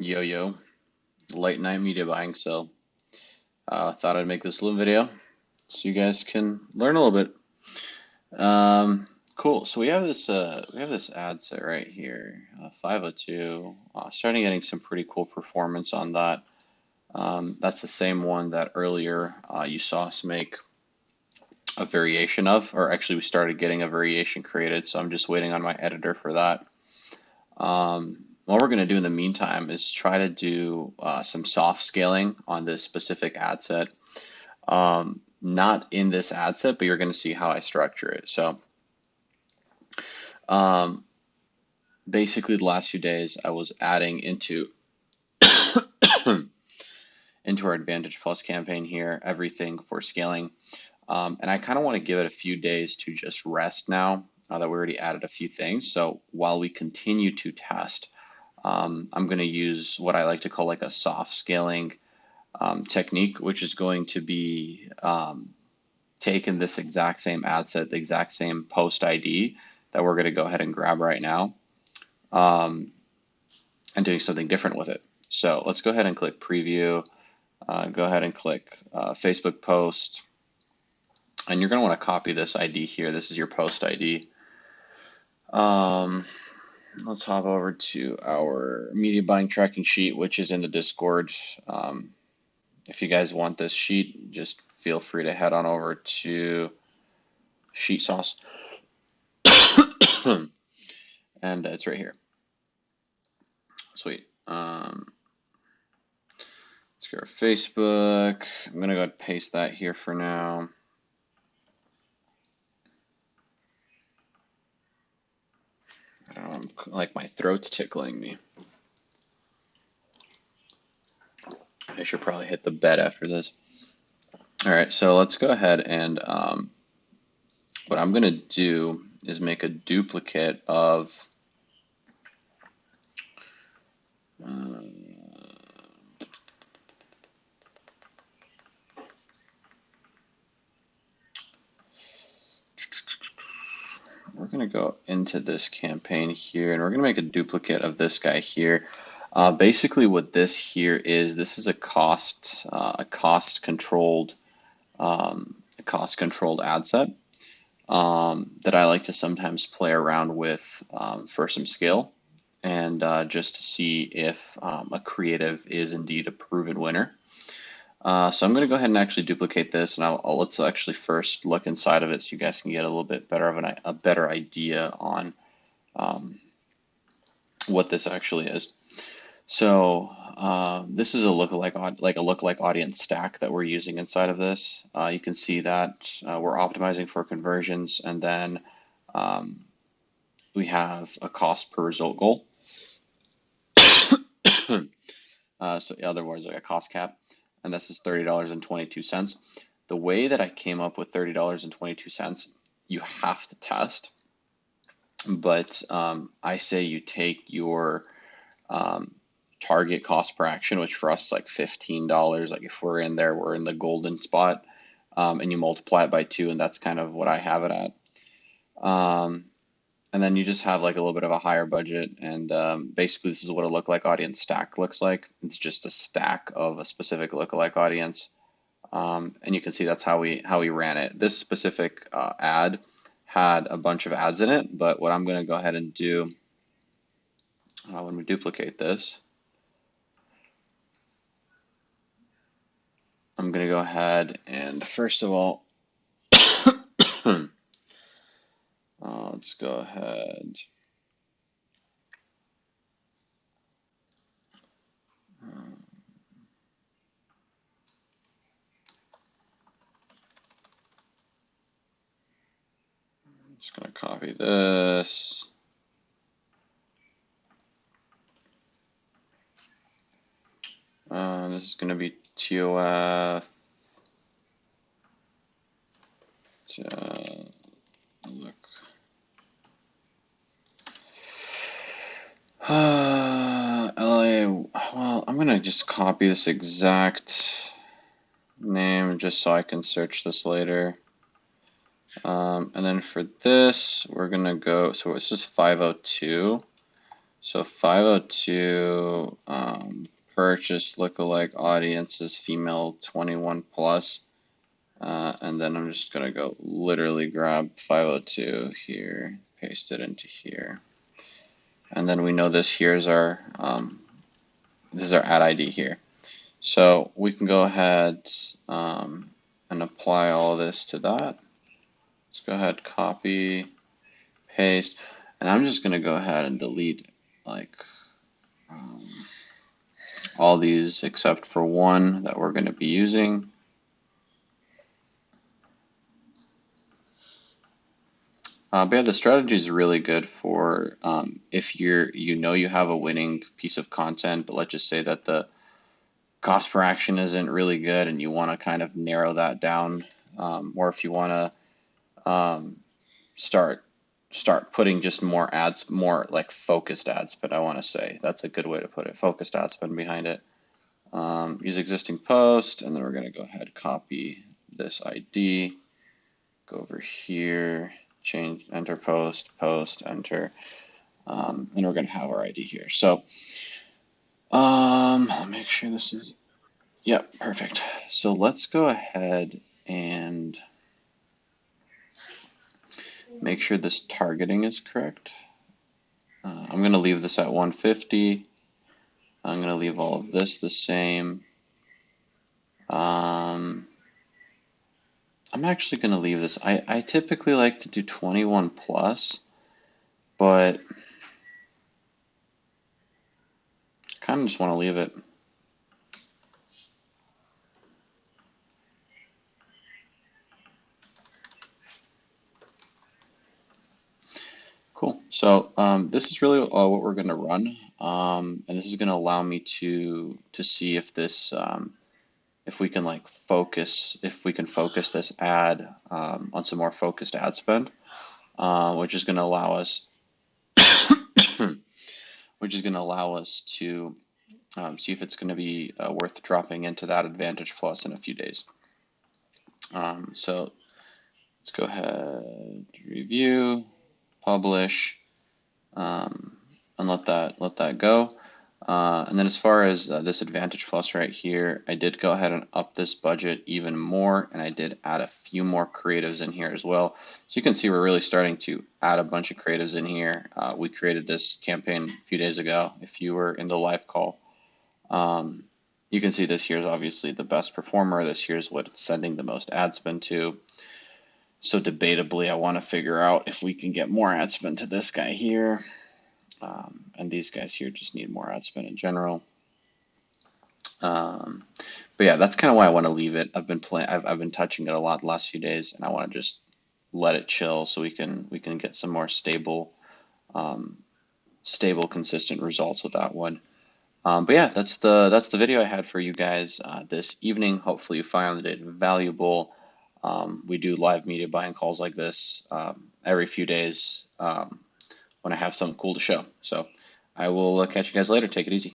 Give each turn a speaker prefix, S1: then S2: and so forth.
S1: Yo, late night media buying. So thought I'd make this little video so you guys can learn a little bit. Cool. So we have this ad set right here, 502. Starting getting some pretty cool performance on that. That's the same one that earlier you saw us make a variation of, or actually we started getting a variation created. So I'm just waiting on my editor for that. What we're going to do in the meantime is try to do some soft scaling on this specific ad set. Not in this ad set, but you're going to see how I structure it. So basically the last few days I was adding into into our Advantage Plus campaign here, everything for scaling. And I kind of want to give it a few days to just rest now that we already added a few things. So while we continue to test, I'm going to use what I like to call like a soft scaling technique, which is going to be taking this exact same ad set, the exact same post ID that we're going to go ahead and grab right now, and doing something different with it. So let's go ahead and click preview, go ahead and click Facebook post, and you're going to want to copy this ID here. This is your post ID. Let's hop over to our media buying tracking sheet, which is in the Discord. If you guys want this sheet, just feel free to head on over to Sheet Sauce. And it's right here. Sweet. Let's go to Facebook. I'm going to go ahead and paste that here for now. I don't know, like my throat's tickling me. I should probably hit the bed after this. All right, so let's go ahead and what I'm going to do is make a duplicate of we're going to go into this campaign here, and we're going to make a duplicate of this guy here. Basically, what this here is, this is a cost controlled ad set that I like to sometimes play around with for some skill, and just to see if a creative is indeed a proven winner. So I'm going to go ahead and actually duplicate this, and let's actually first look inside of it so you guys can get a little bit better of a better idea on what this actually is. So this is a lookalike audience stack that we're using inside of this. You can see that we're optimizing for conversions, and then we have a cost per result goal. So in other words, like a cost cap, and this is $30.22. The way that I came up with $30.22, you have to test, but I say you take your target cost per action, which for us is like $15. Like if we're in there, we're in the golden spot, and you multiply it by 2, and that's kind of what I have it at. And then you just have like a little bit of a higher budget, and basically this is what a lookalike audience stack looks like. It's just a stack of a specific lookalike audience, and you can see that's how we ran it. This specific ad had a bunch of ads in it, but what I'm going to go ahead and do when we duplicate this, I'm going to go ahead and first of all, let's go ahead. I'm just going to copy this. This is going to be TOF. Look. LA. Well, I'm going to just copy this exact name just so I can search this later. And then for this, we're going to go, so this is 502. So 502, purchase lookalike audience is female 21 plus. And then I'm just going to go literally grab 502 here, paste it into here. And then we know this here is our, this is our ad ID here. So we can go ahead and apply all of this to that. Let's go ahead, copy, paste, and I'm just going to go ahead and delete like all these except for one that we're going to be using. But yeah, the strategy is really good for if you know you have a winning piece of content, but let's just say that the cost per action isn't really good and you want to kind of narrow that down, or if you want to start putting just more ads, more like focused ad spend, I want to say. That's a good way to put it, focused ad spend behind it. Use existing post, and then we're going to go ahead, copy this ID, go over here, change, enter post, enter, and we're going to have our ID here. So I'll make sure this is, yep, perfect. So let's go ahead and make sure this targeting is correct. I'm going to leave this at 150. I'm going to leave all of this the same. I'm actually going to leave this. I typically like to do 21 plus, but kind of just want to leave it. Cool. So this is really what we're going to run, and this is going to allow me to see if this if we can like focus this ad on some more focused ad spend, which is going to allow us to see if it's going to be worth dropping into that Advantage Plus in a few days. So let's go ahead, review, publish, and let that go. And then as far as this Advantage Plus right here, I did go ahead and up this budget even more, and I did add a few more creatives in here as well. So you can see we're really starting to add a bunch of creatives in here. We created this campaign a few days ago. If you were in the live call, you can see this here is obviously the best performer. This here is what it's sending the most ad spend to. So debatably, I want to figure out if we can get more ad spend to this guy here. And these guys here just need more ad spend in general. But yeah, that's kind of why I want to leave it. I've been touching it a lot the last few days, and I want to just let it chill so we can get some more stable, consistent results with that one. But yeah, that's the video I had for you guys this evening. Hopefully you found it valuable. We do live media buying calls like this every few days when I have something cool to show. So I will catch you guys later. Take it easy.